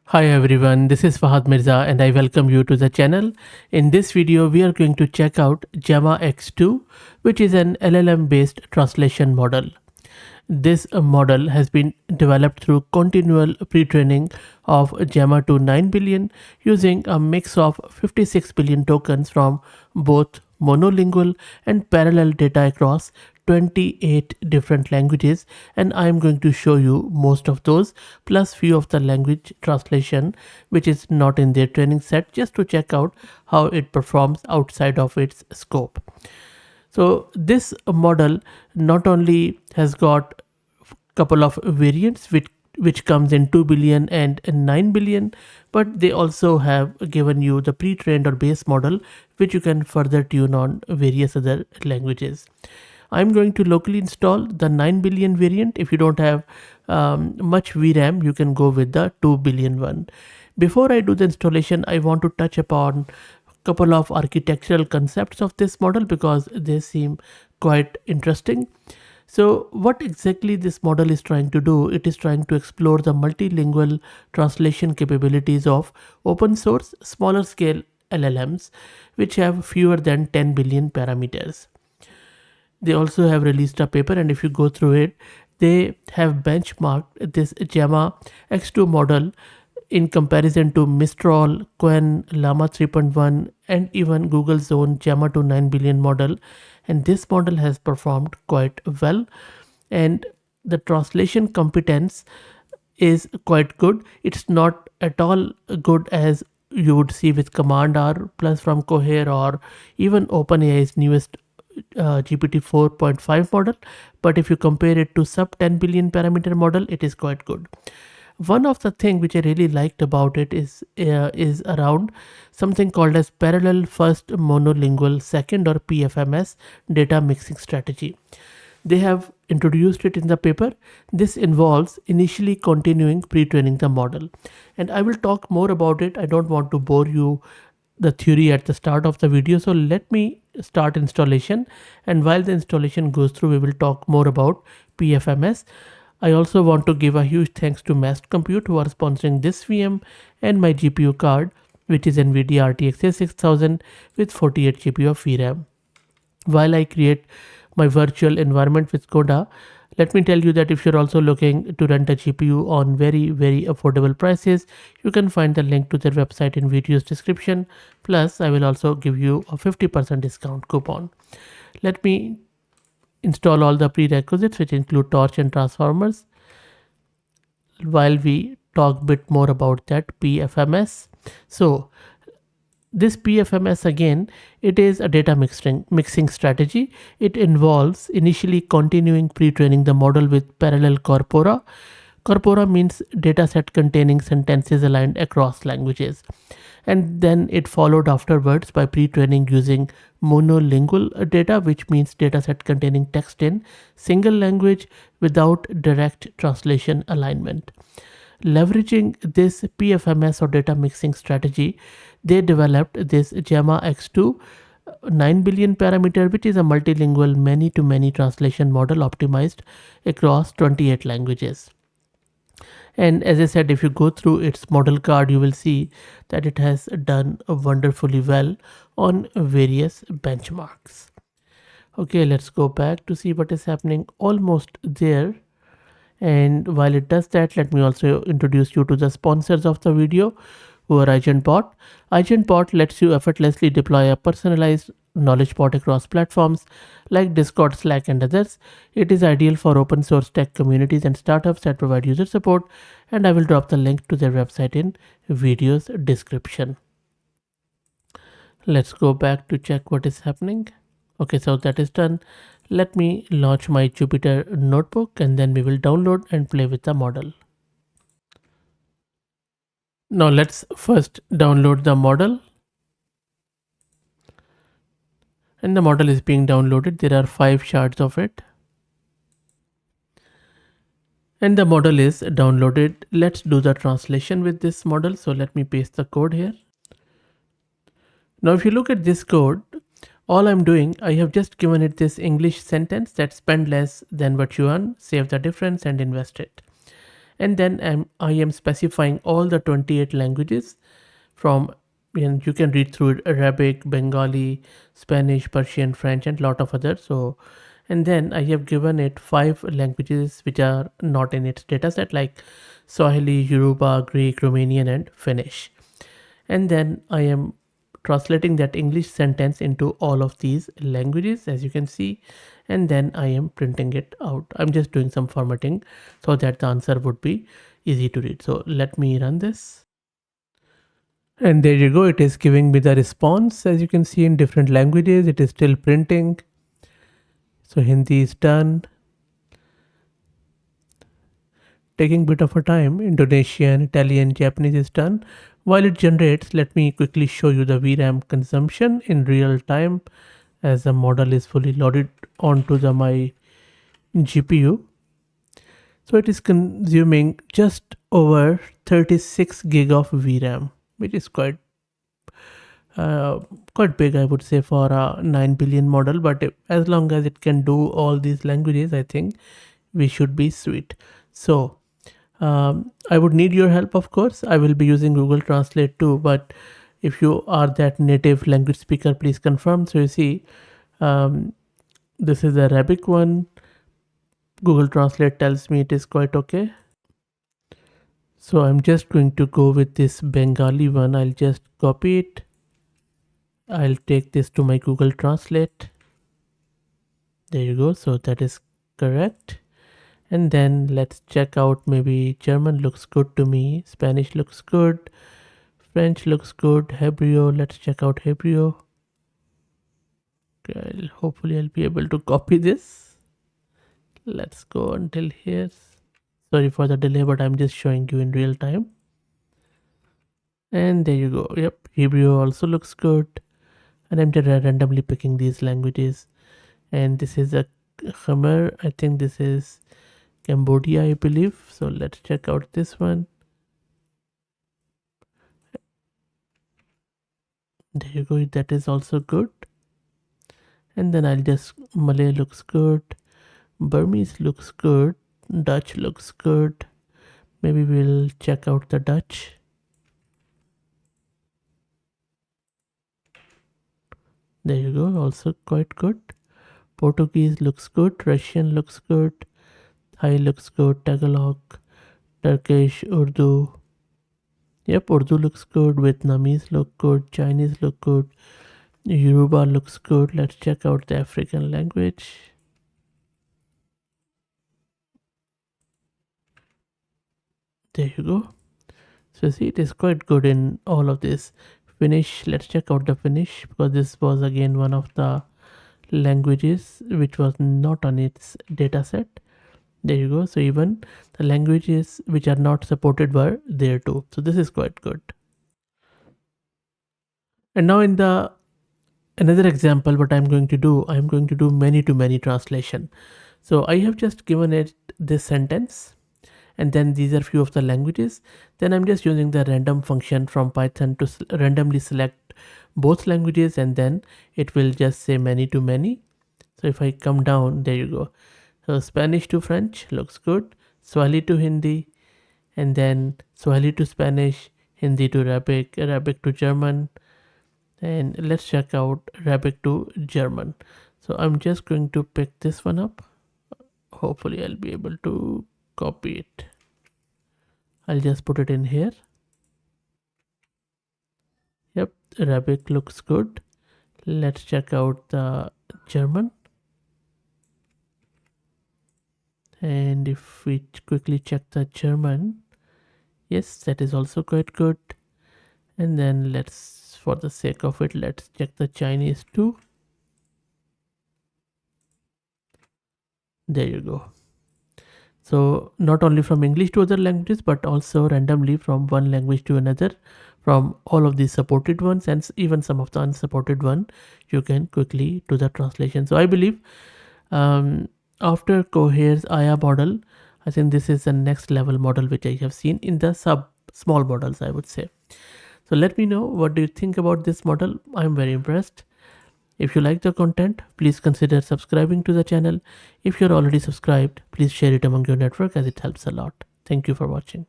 Hi everyone, this is Fahad Mirza and I welcome you to the channel. In this video, we are going to check out Gemma X2, which is an LLM-based translation model. This model has been developed through continual pre-training of Gemma to 9 billion using a mix of 56 billion tokens from both monolingual and parallel data across 28 different languages, and I am going to show you most of those plus few of the language translation which is not in their training set, just to check out how it performs outside of its scope. So this model not only has got couple of variants which comes in 2 billion and 9 billion, but they also have given you the pre-trained or base model which you can further tune on various other languages. I'm going to locally install the 9 billion variant. If you don't have much VRAM, you can go with the 2 billion one. Before I do the installation, I want to touch upon couple of architectural concepts of this model because they seem quite interesting. So what exactly this model is trying to do, it is trying to explore the multilingual translation capabilities of open source smaller scale LLMs which have fewer than 10 billion parameters. They also have released a paper, and if you go through it, they have benchmarked this Gemma X2 model in comparison to Mistral, Quen, Llama 3.1 and even Google's own Gemma to 9 billion model, and this model has performed quite well, and the translation competence is quite good. It's not at all good as you would see with Command R plus from Cohere or even OpenAI's newest GPT 4.5 model, but if you compare it to sub 10 billion parameter model, it is quite good. One of the thing which I really liked about it is around something called as parallel first monolingual second or PFMS data mixing strategy. They have introduced it in the paper. This involves initially continuing pre-training the model, and I will talk more about it. I don't want to bore you the theory at the start of the video, so let me start installation, and while the installation goes through we will talk more about PFMS. I also want to give a huge thanks to Mast Compute who are sponsoring this VM and my GPU card, which is NVIDIA RTX 6000 with 48 GB of VRAM. While I create my virtual environment with Coda, let me tell you that if you're also looking to rent a GPU on very affordable prices, you can find the link to their website in video's description. Plus, I will also give you a 50% discount coupon. Let me install all the prerequisites which include torch and transformers while we talk a bit more about that PFMS. So this PFMS, again, it is a data mixing strategy. It involves initially continuing pre-training the model with parallel corpora. Corpora means dataset containing sentences aligned across languages. And then it followed afterwards by pre-training using monolingual data, which means dataset containing text in single language without direct translation alignment. Leveraging this PFMS or data mixing strategy, they developed this Gemma X2 9 billion parameter, which is a multilingual many-to-many translation model optimized across 28 languages. And as I said, if you go through its model card, you will see that it has done wonderfully well on various benchmarks. Okay, let's go back to see what is happening. Almost there. And while it does that, let me also introduce you to the sponsors of the video, who are AgentBot. AgentBot lets you effortlessly deploy a personalized knowledge bot across platforms like Discord, Slack, and others. It is ideal for open source tech communities and startups that provide user support, and I will drop the link to their website in video's description. Let's go back to check what is happening. Okay, so that is done. Let me launch my Jupyter notebook and then we will download and play with the model. Now let's first download the model. And the model is being downloaded. There are 5 shards of it. And the model is downloaded. Let's do the translation with this model. So let me paste the code here. Now if you look at this code, all I'm doing, I have just given it this English sentence that spend less than what you earn, save the difference and invest it. And then I am specifying all the 28 languages from, and you can read through it, Arabic, Bengali, Spanish, Persian, French, and lot of others. So, and then I have given it 5 languages which are not in its dataset, like Swahili, Yoruba, Greek, Romanian, and Finnish. And then I am translating that English sentence into all of these languages, as you can see, and then I am printing it out. I'm just doing some formatting so that the answer would be easy to read. So let me run this. And there you go, it is giving me the response. As you can see, in different languages, it is still printing. So Hindi is done. Taking a bit of a time. Indonesian, Italian, Japanese is done. While it generates, let me quickly show you the VRAM consumption in real time as the model is fully loaded onto my GPU. So it is consuming just over 36 gig of VRAM, which is quite big, I would say, for a 9 billion model. But as long as it can do all these languages, I think we should be sweet. So I would need your help, of course. I will be using Google Translate too, but if you are that native language speaker, please confirm. So you see, this is the Arabic one. Google Translate tells me it is quite okay. So I'm just going to go with this Bengali one. I'll just copy it. I'll take this to my Google Translate. There you go. So that is correct. And then let's check out, maybe German looks good to me. Spanish looks good. French looks good. Hebrew, let's check out Hebrew. Okay, hopefully I'll be able to copy this. Let's go until here. Sorry for the delay, but I'm just showing you in real time. And there you go. Yep, Hebrew also looks good. And I'm just randomly picking these languages. And this is a Khmer. I think this is Cambodia, I believe. So let's check out this one. There you go, that is also good. And then I'll just, Malay looks good, Burmese looks good, Dutch looks good. Maybe we'll check out the Dutch. There you go, also quite good. Portuguese looks good, Russian looks good, Thai looks good, Tagalog, Turkish, Urdu. Yep, Urdu looks good, Vietnamese look good, Chinese look good, Yoruba looks good. Let's check out the African language. There you go. So see, it is quite good in all of this. Finnish, let's check out the Finnish, because this was again one of the languages which was not on its dataset. There you go. So even the languages which are not supported were there too. So this is quite good. And now in the another example, what I'm going to do, I'm going to do many to many translation. So I have just given it this sentence, and then these are few of the languages. Then I'm just using the random function from Python to randomly select both languages, and then it will just say many to many. So if I come down, there you go. So Spanish to French looks good, Swahili to Hindi, and then Swahili to Spanish, Hindi to Arabic, Arabic to German, and let's check out Arabic to German. So I'm just going to pick this one up. Hopefully I'll be able to copy it. I'll just put it in here. Yep, Arabic looks good. Let's check out the German. And if we quickly check the German, yes, that is also quite good. And then let's, for the sake of it, let's check the Chinese too. There you go. So not only from English to other languages, but also randomly from one language to another, from all of the supported ones and even some of the unsupported one, you can quickly do the translation. So I believe after Cohere's Aya model, I think this is the next level model which I have seen in the small models, I would say. So let me know, what do you think about this model? I'm very impressed. If you like the content, please consider subscribing to the channel. If you're already subscribed, please share it among your network, as it helps a lot. Thank you for watching.